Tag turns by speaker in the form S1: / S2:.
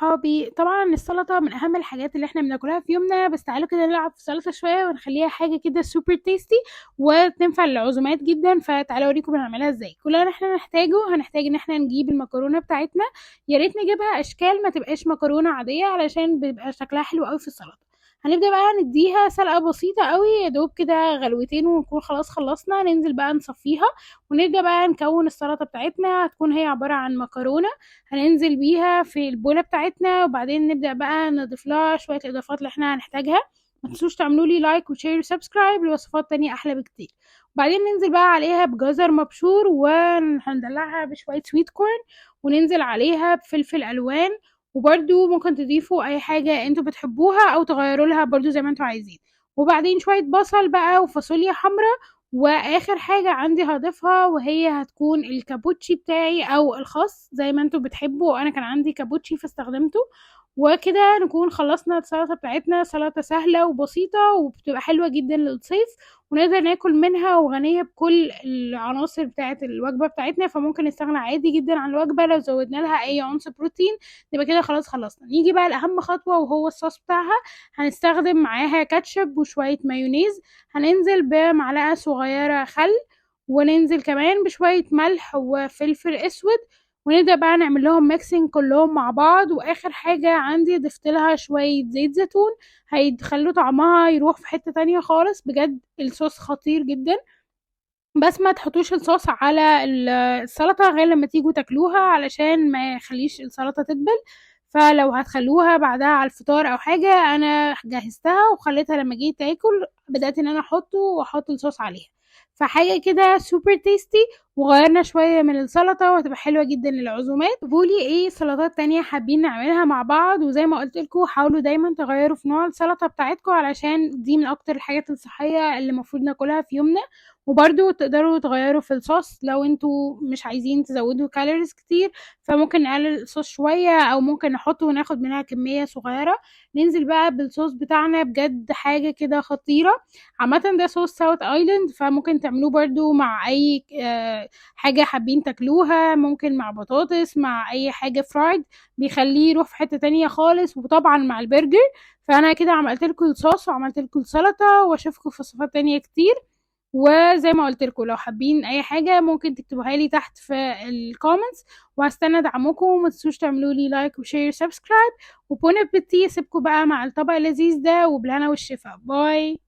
S1: صحابي. طبعًا السلطة من أهم الحاجات اللي إحنا بناكلها في يومنا، بس تعالوا كده نلعب في السلطة شوية ونخلّيها حاجة كده super tasty وتنفع للعزومات جدًا، فتعالوا أوريكم بنعملها إزاي. كل اللي إحنا هنحتاج إن إحنا نجيب المكرونة بتاعتنا، يا ريت نجيبها أشكال ما تبقاش مكرونة عادية علشان بيبقى شكلها حلو أوي في السلطة. هنبدأ بقى ندّيها سلقة بسيطة أوي، يا دوب كده غلوتين ونكون خلاص خلّصنا، ننزل بقى نصفّيها ونبدأ بقى نكوّن السلطة بتاعتنا. هتكون هي عبارة عن مكرونة هننزل بيها في البولة بتاعتنا، وبعدين نبدأ بقى نضيف لها شوية الإضافات اللي إحنا هنحتاجها. ما تنسوش تعملوا لي لايك وشير وسبسكرايب لوصفات تانية أحلى بكتير. وبعدين ننزل بقى عليها بجزر مبشور وهندلعها بشوية سويت كورن، وننزل عليها بفلفل ألوان، وبرده ممكن تضيفوا أي حاجة انتوا بتحبوها أو تغيروا لها برده زي ما انتوا عايزين. وبعدين شوية بصل بقى وفاصوليا حمرا، واخر حاجة عندي هضيفها وهي هتكون الكابوتشي بتاعي او الخاص زي ما انتوا بتحبوا. انا كان عندي كابوتشي فاستخدمته. وكده نكون خلصنا السلطة بتاعتنا، سلطة سهلة وبسيطة وبتبقى حلوة جدا للصيف، ونقدر ناكل منها وغنية بكل العناصر بتاعة الوجبة بتاعتنا. فممكن نستغنى عادي جدا عن الوجبة لو زودنا لها اي عنصر بروتين. نبقى كده خلاص خلصنا. نيجي بقى لأهم خطوة وهو الصوص بتاعها. هنستخدم معاها كاتشب وشوية مايونيز. هننزل بمعلقة صغيرة خل، وننزل كمان بشوية ملح وفلفل اسود، ونبدأ بقى نعمل لهم ميكسينج كلهم مع بعض. واخر حاجة عندي ضفت لها شوية زيت زيتون، هيخلوا طعمها يروح في حتة تانية خالص. بجد الصوص خطير جدا، بس ما تحطوش الصوص على السلطة غير لما تيجوا تاكلوها علشان ما يخليش السلطة تدبل. فلو هتخلوها بعدها على الفطار او حاجة، انا جهزتها وخليتها لما جيت اكل بدأت ان انا احطه واحط الصوص عليها. فحاجة كده سوبر تيستي، وغيرنا شوية من السلطة وهتبقى حلوة جدا للعزومات. قولي ايه سلطات تانية حابين نعملها مع بعض، وزي ما قلت لكم حاولوا دايما تغيروا في نوع السلطة بتاعتكم علشان دي من اكتر الحاجات الصحية اللي المفروض ناكلها في يومنا. وبرده تقدروا تغيروا في الصوص لو انتوا مش عايزين تزودوا كالوريز كتير، فممكن نقلل الصوص شوية او ممكن نحطه وناخد منها كمية صغيرة. ننزل بقى بالصوص بتاعنا، بجد حاجة كده خطيرة. عامة ده صوص ساوث ايلاند، فممكن تعملوه برضو مع اي حاجة حابين تاكلوها، ممكن مع بطاطس مع اي حاجة فرايد، بيخليه يروح في حتة تانية خالص، وطبعا مع البرجر. فانا كده عملت لكم الصوص وعملت لكم السلطة، واشوفكم في وصفات تانية كتير. وزي ما قلت لكم لو حابين اي حاجه ممكن تكتبوها لي تحت في الكومنتس، وهستنى دعمكم. وما تنسوش تعملوا لي لايك وشير وسبسكرايب. وبون ابيتي، سيبكم بقى مع الطبق اللذيذ ده، وبالهنا والشفا. باي.